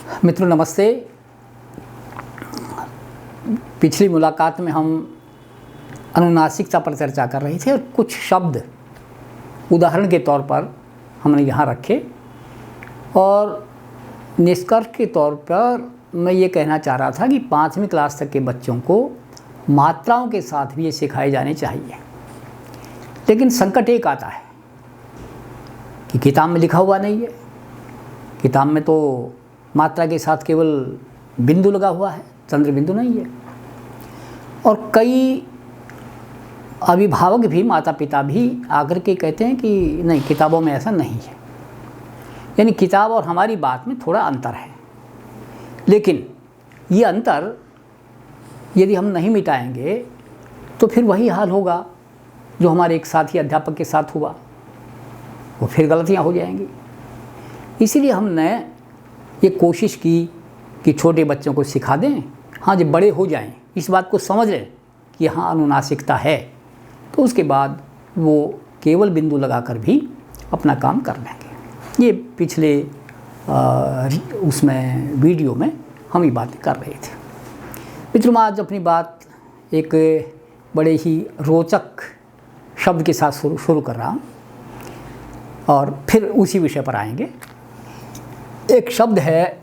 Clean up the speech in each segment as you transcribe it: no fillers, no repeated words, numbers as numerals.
मित्रों नमस्ते। पिछली मुलाकात में हम अनुनासिकता पर चर्चा कर रहे थे और कुछ शब्द उदाहरण के तौर पर हमने यहाँ रखे और निष्कर्ष के तौर पर मैं ये कहना चाह रहा था कि 5वीं क्लास तक के बच्चों को मात्राओं के साथ भी ये सिखाए जाने चाहिए। लेकिन संकट एक आता है कि किताब में लिखा हुआ नहीं है। किताब में तो मात्रा के साथ केवल बिंदु लगा हुआ है, चंद्र बिंदु नहीं है। और कई अभिभावक भी, माता पिता भी आकर के कहते हैं कि नहीं, किताबों में ऐसा नहीं है। यानी किताब और हमारी बात में थोड़ा अंतर है। लेकिन ये अंतर यदि हम नहीं मिटाएंगे तो फिर वही हाल होगा जो हमारे एक साथी अध्यापक के साथ हुआ। वो फिर गलतियाँ हो जाएंगी। इसीलिए हमने ये कोशिश की कि छोटे बच्चों को सिखा दें। हाँ, जब बड़े हो जाएं, इस बात को समझ लें कि हाँ अनुनासिकता है, तो उसके बाद वो केवल बिंदु लगाकर भी अपना काम कर लेंगे। ये पिछले उसमें वीडियो में हम ये बातें कर रहे थे। मित्रों, मैं आज अपनी बात एक बड़े ही रोचक शब्द के साथ शुरू कर रहा हूँ और फिर उसी विषय पर आएंगे। एक शब्द है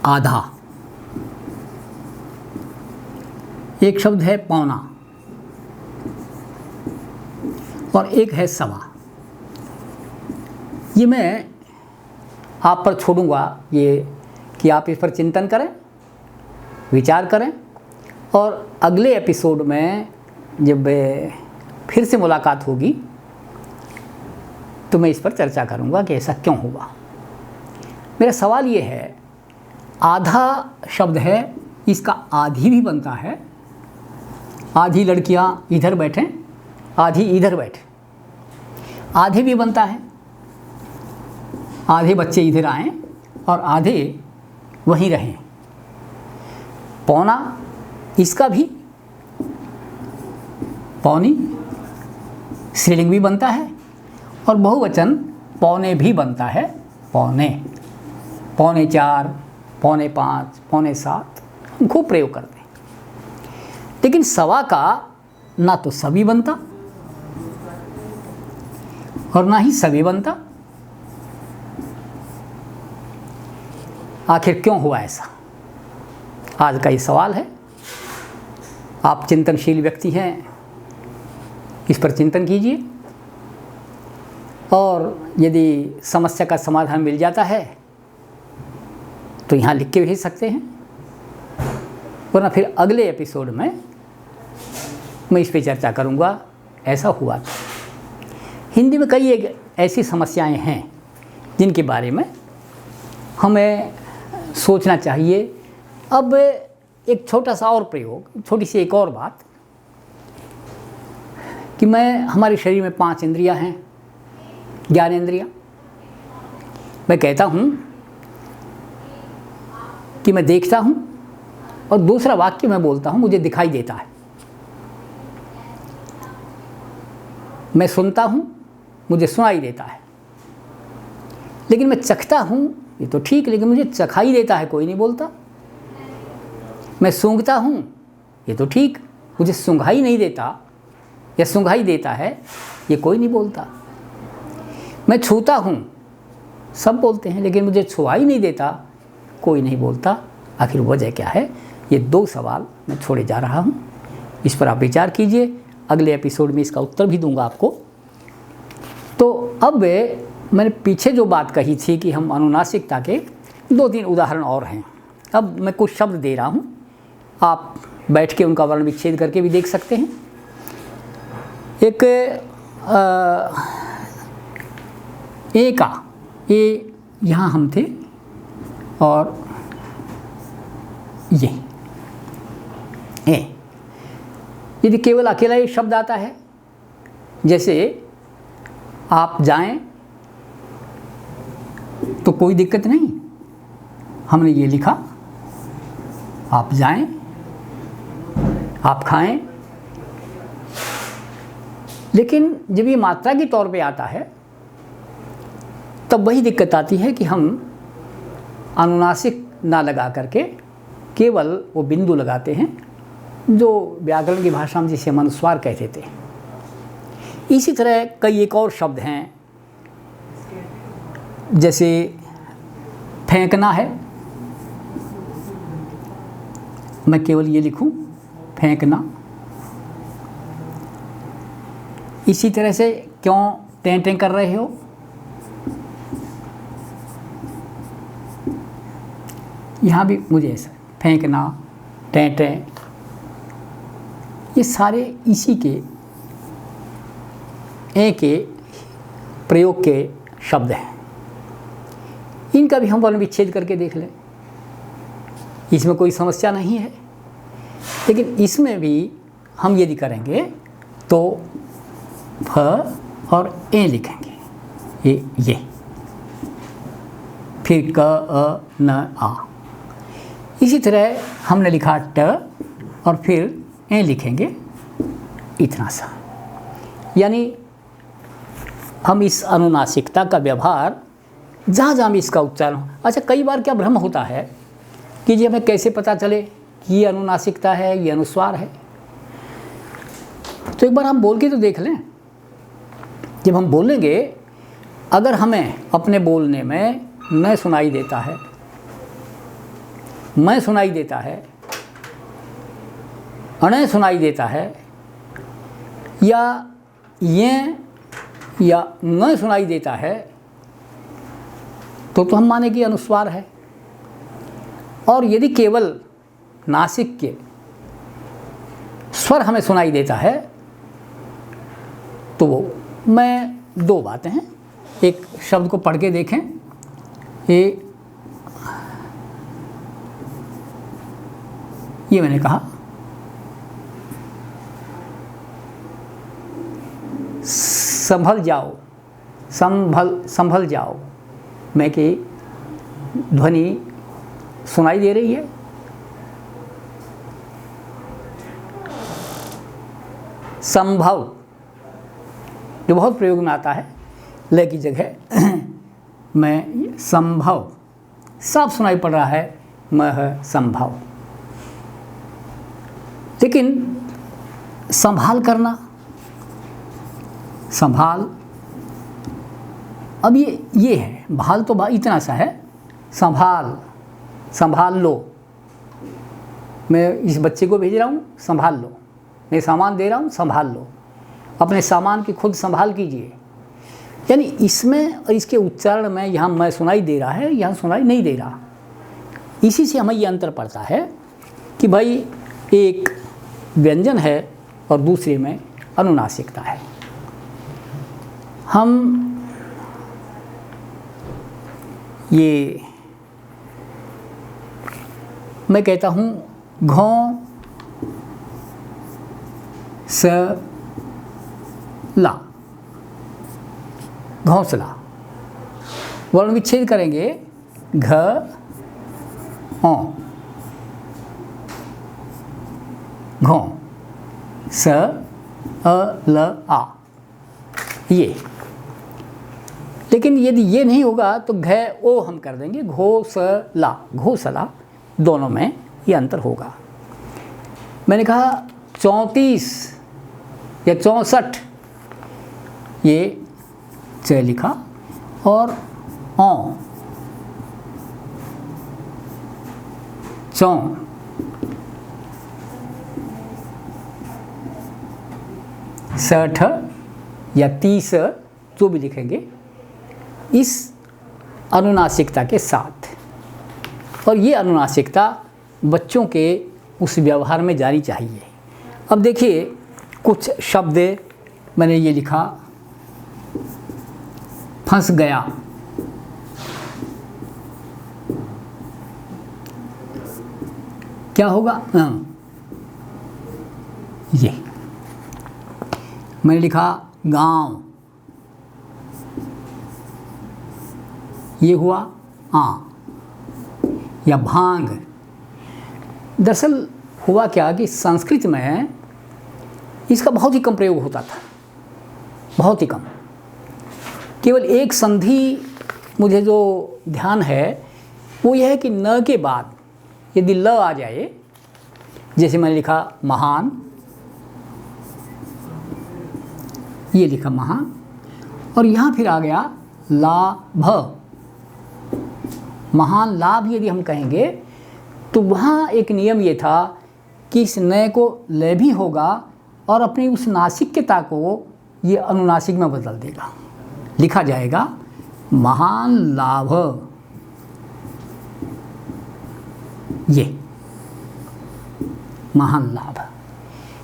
आधा, एक शब्द है पौना और एक है सवा। ये मैं आप पर छोड़ूंगा ये कि आप इस पर चिंतन करें, विचार करें और अगले एपिसोड में जब फिर से मुलाकात होगी तो मैं इस पर चर्चा करूंगा कि ऐसा क्यों हुआ। मेरा सवाल ये है, आधा शब्द है, इसका आधी भी बनता है। आधी लड़कियां इधर बैठें, आधी इधर बैठें, आधे भी बनता है। आधे बच्चे इधर आएं और आधे वहीं रहें। पौना, इसका भी पौनी स्त्रीलिंग भी बनता है और बहुवचन पौने भी बनता है। पौने, पौने 4, पौने 5, पौने 7 हम खूब प्रयोग करते हैं। लेकिन सवा का ना तो सभी बनता और ना ही सभी बनता। आखिर क्यों हुआ ऐसा, आज का ये सवाल है। आप चिंतनशील व्यक्ति हैं, इस पर चिंतन कीजिए और यदि समस्या का समाधान मिल जाता है तो यहाँ लिख के भेज सकते हैं, वरना फिर अगले एपिसोड में मैं इस पर चर्चा करूँगा ऐसा हुआ था। हिंदी में कई एक ऐसी समस्याएं हैं जिनके बारे में हमें सोचना चाहिए। अब एक छोटा सा और प्रयोग, छोटी सी एक और बात कि हमारे शरीर में 5 इंद्रियां हैं, ज्ञानेंद्रियां। मैं कहता हूँ कि मैं देखता हूँ और दूसरा वाक्य मैं बोलता हूँ मुझे दिखाई देता है। मैं सुनता हूँ, मुझे सुनाई देता है। लेकिन मैं चखता हूँ, ये तो ठीक, लेकिन मुझे चखाई देता है, कोई नहीं बोलता। मैं सूंघता हूँ, ये तो ठीक, मुझे सूंघाई नहीं देता या सूंघाई देता है, ये कोई नहीं बोलता। मैं छूता हूँ, सब बोलते हैं, लेकिन मुझे छुआई नहीं देता, कोई नहीं बोलता। आखिर वजह क्या है? ये 2 सवाल मैं छोड़े जा रहा हूँ। इस पर आप विचार कीजिए। अगले एपिसोड में इसका उत्तर भी दूंगा आपको। तो अब मैंने पीछे जो बात कही थी कि हम अनुनासिकता के 2-3 उदाहरण और हैं। अब मैं कुछ शब्द दे रहा हूँ, आप बैठ के उनका वर्ण विच्छेद करके भी देख सकते हैं। एक एका, ये यहाँ हम थे और ये ए। यदि केवल अकेला ये शब्द आता है, जैसे आप जाएं तो कोई दिक्कत नहीं, हमने ये लिखा, आप जाएं, आप खाएं। लेकिन जब ये मात्रा के तौर पे आता है तब वही दिक्कत आती है कि हम अनुनासिक ना लगा करके केवल वो बिंदु लगाते हैं, जो व्याकरण की भाषा में जिसे हम अनुस्वार कहते थे। इसी तरह कई एक और शब्द हैं, जैसे फेंकना है, मैं केवल ये लिखूं फेंकना। इसी तरह से क्यों टें टें कर रहे हो, यहाँ भी मुझे ऐसा फेंकना, टें टें, ये सारे इसी के ए के प्रयोग के शब्द हैं। इनका भी हम वर्ण विच्छेद करके देख लें, इसमें कोई समस्या नहीं है। लेकिन इसमें भी हम यदि करेंगे तो फ और ए लिखेंगे, ये फिर क अ न आ। इसी तरह हमने लिखा ट और फिर ए लिखेंगे, इतना सा। यानी हम इस अनुनासिकता का व्यवहार जहाँ जहाँ भी इसका उच्चारण हो। अच्छा, कई बार क्या भ्रम होता है कि जी हमें कैसे पता चले कि ये अनुनासिकता है, ये अनुस्वार है। तो एक बार हम बोल के तो देख लें। जब हम बोलेंगे, अगर हमें अपने बोलने में न सुनाई देता है, मैं सुनाई देता है, अण सुनाई देता है, या ये या न सुनाई देता है, तो हम माने कि अनुस्वार है। और यदि केवल नासिक के स्वर हमें सुनाई देता है, तो वो मैं दो बातें हैं। एक शब्द को पढ़ के देखें, ये मैंने कहा संभल जाओ, संभल जाओ, मैं कि ध्वनि सुनाई दे रही है। संभव जो बहुत प्रयोग में आता है, ल की जगह मैं संभव, साफ सुनाई पड़ रहा है मैं संभव। लेकिन संभाल करना, संभाल, अब ये है, भाल तो इतना सा है, संभाल लो, मैं इस बच्चे को भेज रहा हूँ, संभाल लो, मैं सामान दे रहा हूँ, संभाल लो, अपने सामान की खुद संभाल कीजिए। यानी इसमें और इसके उच्चारण में यहाँ मैं सुनाई दे रहा है, यहाँ सुनाई नहीं दे रहा। इसी से हमें ये अंतर पड़ता है कि भाई एक व्यंजन है और दूसरे में अनुनासिकता है। हम ये मैं कहता हूँ घोंसला, वर्ण विच्छेद करेंगे घ औ, घों स अ ल आ, ये। लेकिन यदि ये नहीं होगा तो घ ओ हम कर देंगे, घोसला, घोसला, दोनों में ये अंतर होगा। मैंने कहा 34 या 64, ये च लिखा, और औ चौं, सठ या 30 जो भी लिखेंगे इस अनुनासिकता के साथ। और ये अनुनासिकता बच्चों के उस व्यवहार में जानी चाहिए। अब देखिए कुछ शब्द मैंने ये लिखा, फंस गया, क्या होगा? ये मैंने लिखा गांव, ये हुआ आ, या भांग। दरअसल हुआ क्या कि संस्कृत में इसका बहुत ही कम प्रयोग होता था, बहुत ही कम। केवल एक संधि मुझे जो ध्यान है वो यह है कि न के बाद यदि ल आ जाए, जैसे मैंने लिखा महान, ये लिखा महान, और यहाँ फिर आ गया लाभ। महान लाभ यदि हम कहेंगे तो वहाँ एक नियम ये था कि इस नय को ल भी होगा और अपनी उस नासिक्यता को ये अनुनासिक में बदल देगा। लिखा जाएगा महान लाभ, ये महान लाभ।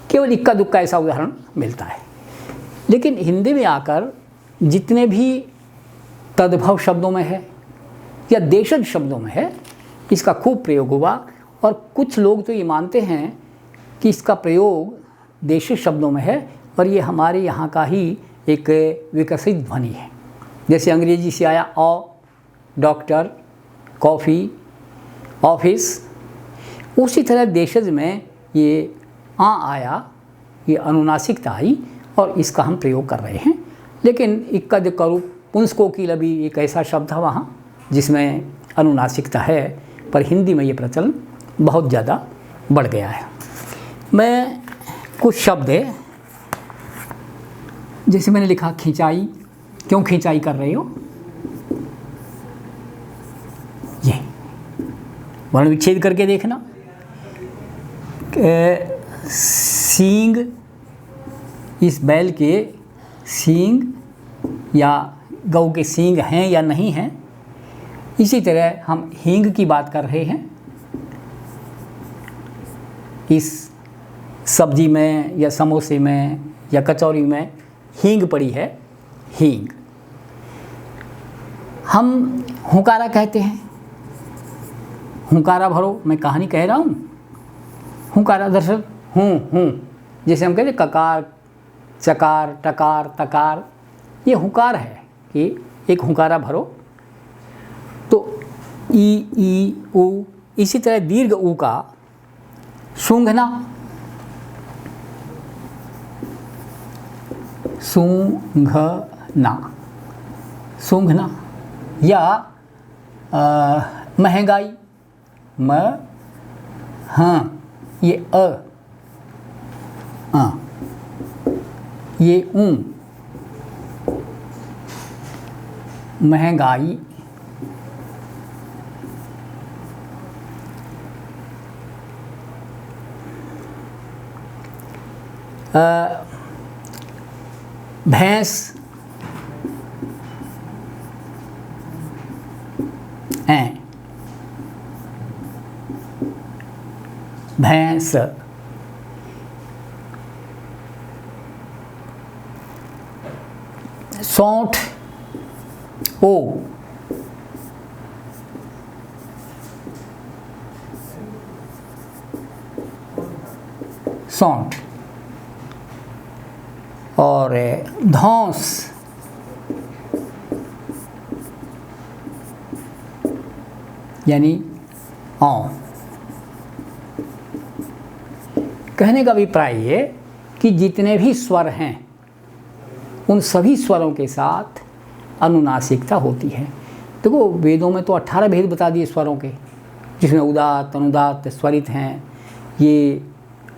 केवल इक्का दुक्का ऐसा उदाहरण मिलता है, लेकिन हिंदी में आकर जितने भी तद्भव शब्दों में है या देशज शब्दों में है, इसका खूब प्रयोग हुआ। और कुछ लोग तो ये मानते हैं कि इसका प्रयोग देशज शब्दों में है और ये हमारे यहाँ का ही एक विकसित ध्वनि है। जैसे अंग्रेजी से आया ऑ, डॉक्टर, कॉफ़ी, ऑफिस, उसी तरह देशज में ये आ आया, ये अनुनासिकता आई और इसका हम प्रयोग कर रहे हैं। लेकिन इक्का दुक्का रूप पुंसकोकिल भी एक ऐसा शब्द है वहाँ जिसमें अनुनासिकता है, पर हिंदी में ये प्रचलन बहुत ज़्यादा बढ़ गया है। मैं कुछ शब्द है, जैसे मैंने लिखा खिंचाई, क्यों खिंचाई कर रहे हो, ये वर्ण विच्छेद करके देखना। सींग, इस बैल के सींग या गऊ के सींग हैं या नहीं हैं। इसी तरह हम हींग की बात कर रहे हैं, इस सब्जी में या समोसे में या कचौरी में हींग पड़ी है, हींग। हम हुंकारा कहते हैं, हुंकारा भरो, मैं कहानी कह रहा हूँ। हुंकारा दरअसल हूँ, जैसे हम कहते हैं ककार, चकार, टकार, तकार, ये हुंकार है कि एक हुंकारा भरो। तो ई उ, इसी तरह दीर्घ ऊ का सूंघना, सूंघना, सूंघना, या महंगाई, हाँ, ये ये महंगाई। भैंस, भैंस। सौंठ, ओ, सौंठ। और धौंस, यानी औं। कहने का अभिप्राय ये कि जितने भी स्वर हैं उन सभी स्वरों के साथ अनुनासिकता होती है। देखो वेदों में तो 18 भेद बता दिए स्वरों के, जिसमें उदात्त, अनुदात्त, स्वरित हैं, ये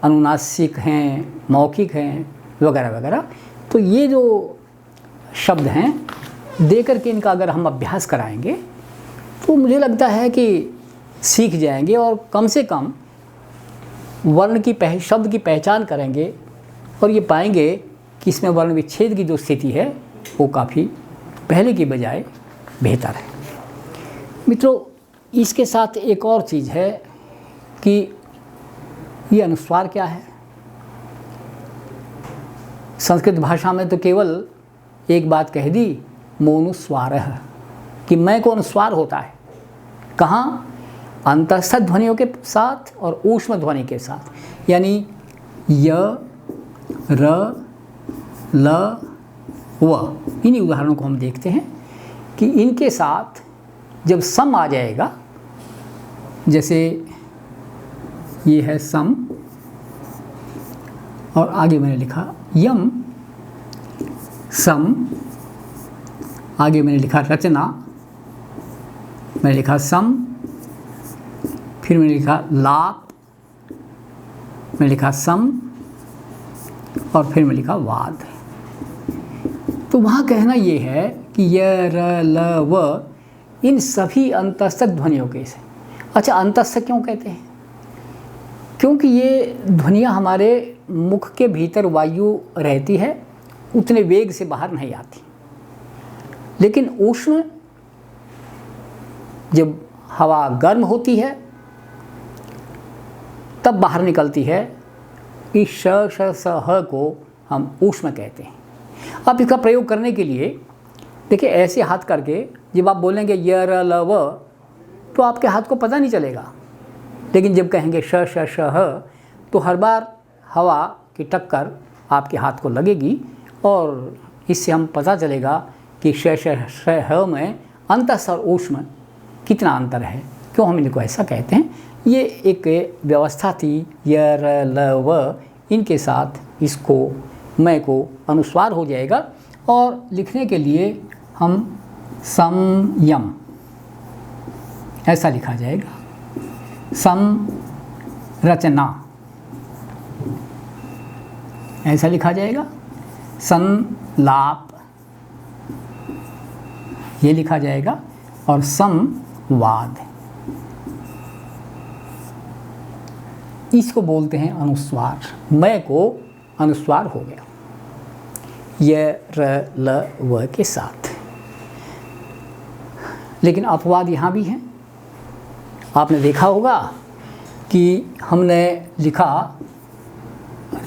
अनुनासिक हैं, मौखिक हैं, वगैरह वगैरह। तो ये जो शब्द हैं, दे करके इनका अगर हम अभ्यास कराएंगे तो मुझे लगता है कि सीख जाएंगे और कम से कम वर्ण की शब्द की पहचान करेंगे और ये पाएंगे कि इसमें वर्ण विच्छेद की जो स्थिति है वो काफ़ी पहले की बजाय बेहतर है। मित्रों, इसके साथ एक और चीज़ है कि ये अनुस्वार क्या है। संस्कृत भाषा में तो केवल एक बात कह दी, मोनुस्वारः, कि मैं को अनुस्वार होता है। कहाँ? अंतस्थ ध्वनियों के साथ और ऊष्म ध्वनि के साथ, यानी य, र, ल, व। इन्हीं उदाहरणों को हम देखते हैं कि इनके साथ जब सम आ जाएगा, जैसे ये है सम और आगे मैंने लिखा यम, सम, आगे मैंने लिखा रचना, मैंने लिखा सम, फिर मैंने लिखा लाप, मैंने लिखा सम, और फिर मैं लिखा वाद। तो वहाँ कहना ये है कि य, र, ल, व इन सभी अंतस्थक ध्वनियों के से। अच्छा, अंतस्थक क्यों कहते हैं? क्योंकि ये ध्वनियाँ हमारे मुख के भीतर वायु रहती है, उतने वेग से बाहर नहीं आती। लेकिन उष्ण, जब हवा गर्म होती है तब बाहर निकलती है। इस श, श, स, ह को हम ऊष्म कहते हैं। अब इसका प्रयोग करने के लिए देखिए, ऐसे हाथ करके जब आप बोलेंगे य, र, ल, व, तो आपके हाथ को पता नहीं चलेगा। लेकिन जब कहेंगे श, श, श, ह, तो हर बार हवा की टक्कर आपके हाथ को लगेगी और इससे हम पता चलेगा कि श, श, श, ह में अंतस्थ और ऊष्म कितना अंतर है, क्यों हम इनको ऐसा कहते हैं। ये एक व्यवस्था थी। य, र, ल, व, इनके साथ इसको मैं को अनुस्वार हो जाएगा। और लिखने के लिए हम संयम ऐसा लिखा जाएगा, संरचना ऐसा लिखा जाएगा, संलाप ये लिखा जाएगा, और संवाद इसको बोलते हैं अनुस्वार। मैं को अनुस्वार हो गया य, र, ल, व के साथ। लेकिन अपवाद यहाँ भी हैं। आपने देखा होगा कि हमने लिखा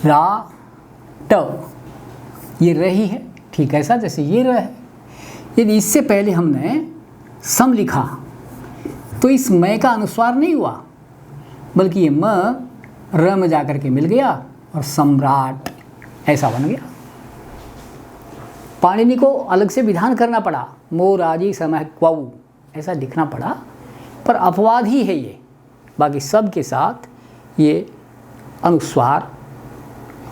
रा, ट, ये र ही है, ठीक ऐसा जैसे ये र है। यदि इससे पहले हमने सम लिखा तो इस मैं का अनुस्वार नहीं हुआ, बल्कि ये म र में जाकर के मिल गया और सम्राट ऐसा बन गया। पाणिनि को अलग से विधान करना पड़ा, मोराजी समय क्वऊ ऐसा लिखना पड़ा, पर अपवाद ही है ये। बाकी सब के साथ ये अनुस्वार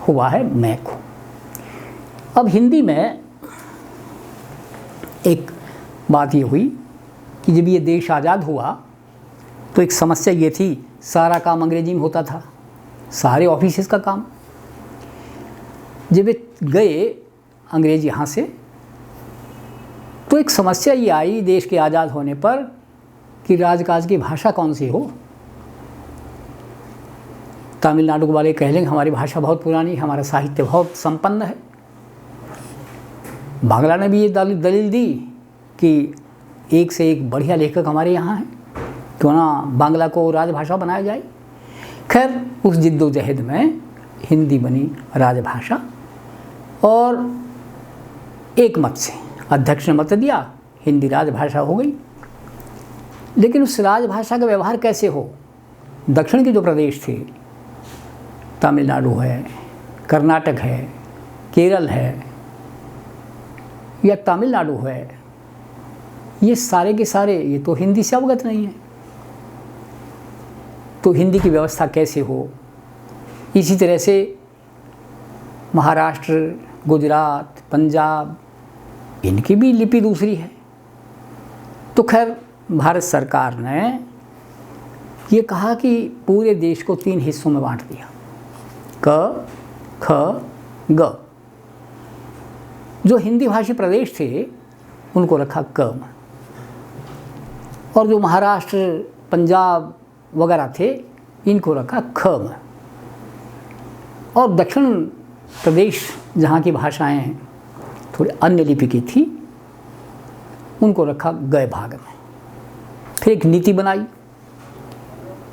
हुआ है मैं को। अब हिंदी में एक बात ये हुई कि जब ये देश आज़ाद हुआ तो एक समस्या ये थी, सारा काम अंग्रेजी में होता था, सारे ऑफिसेस का काम। जब वे गए अंग्रेज यहाँ से तो एक समस्या ये आई देश के आज़ाद होने पर कि राजकाज की भाषा कौन सी हो। तमिलनाडु वाले कह लेंगे हमारी भाषा बहुत पुरानी है, हमारा साहित्य बहुत संपन्न है। बांग्ला ने भी ये दलील दी कि एक से एक बढ़िया लेखक हमारे यहाँ हैं, क्यों ना बांग्ला को राजभाषा बनाया जाए। खैर, उस जिद्दोजहद में हिंदी बनी राजभाषा और एक मत से अध्यक्ष ने मत दिया, हिंदी राजभाषा हो गई। लेकिन उस राजभाषा का व्यवहार कैसे हो? दक्षिण के जो प्रदेश थे, तमिलनाडु है, कर्नाटक है, केरल है या तमिलनाडु है, ये सारे के सारे ये तो हिंदी से अवगत नहीं है। तो हिंदी की व्यवस्था कैसे हो? इसी तरह से महाराष्ट्र, गुजरात, पंजाब, इनकी भी लिपि दूसरी है। तो खैर भारत सरकार ने ये कहा कि पूरे देश को 3 हिस्सों में बांट दिया, क, ख, ग। जो हिंदी भाषी प्रदेश थे उनको रखा क में, और जो महाराष्ट्र, पंजाब वगैरह थे इनको रखा ख में, और दक्षिण प्रदेश जहाँ की भाषाएं थोड़ी अन्य लिपि की थी उनको रखा ग भाग में। फिर एक नीति बनाई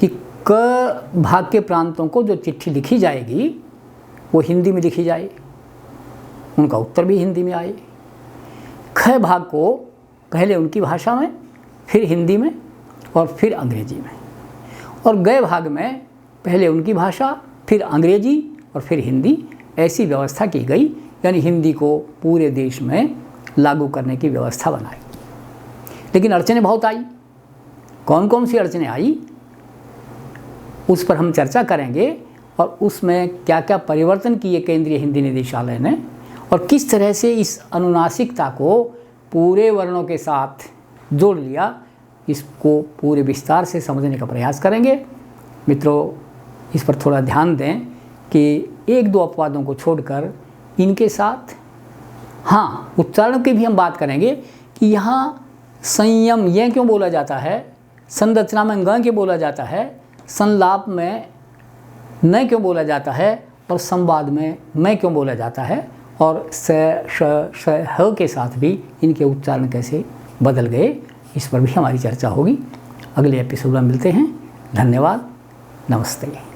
कि क भाग के प्रांतों को जो चिट्ठी लिखी जाएगी वो हिंदी में लिखी जाए, उनका उत्तर भी हिंदी में आए। ख भाग को पहले उनकी भाषा में, फिर हिंदी में और फिर अंग्रेजी में, और ग भाग में पहले उनकी भाषा, फिर अंग्रेजी और फिर हिंदी, ऐसी व्यवस्था की गई। यानी हिंदी को पूरे देश में लागू करने की व्यवस्था बनाई। लेकिन अड़चनें बहुत आई। कौन कौन सी अड़चनें आई उस पर हम चर्चा करेंगे, और उसमें क्या क्या परिवर्तन किए केंद्रीय हिंदी निदेशालय ने, और किस तरह से इस अनुनासिकता को पूरे वर्णों के साथ जोड़ लिया। इसको पूरे विस्तार से समझने का प्रयास करेंगे। मित्रों, इस पर थोड़ा ध्यान दें कि एक दो अपवादों को छोड़कर इनके साथ हाँ उच्चारण की भी हम बात करेंगे कि यहाँ संयम यह क्यों बोला जाता है, संरचना में ग क्यों बोला जाता है, संलाप में न क्यों बोला जाता है और संवाद में मैं क्यों बोला जाता है, और स श ह के साथ भी इनके उच्चारण कैसे बदल गए, इस पर भी हमारी चर्चा होगी। अगले एपिसोड में मिलते हैं। धन्यवाद। नमस्ते।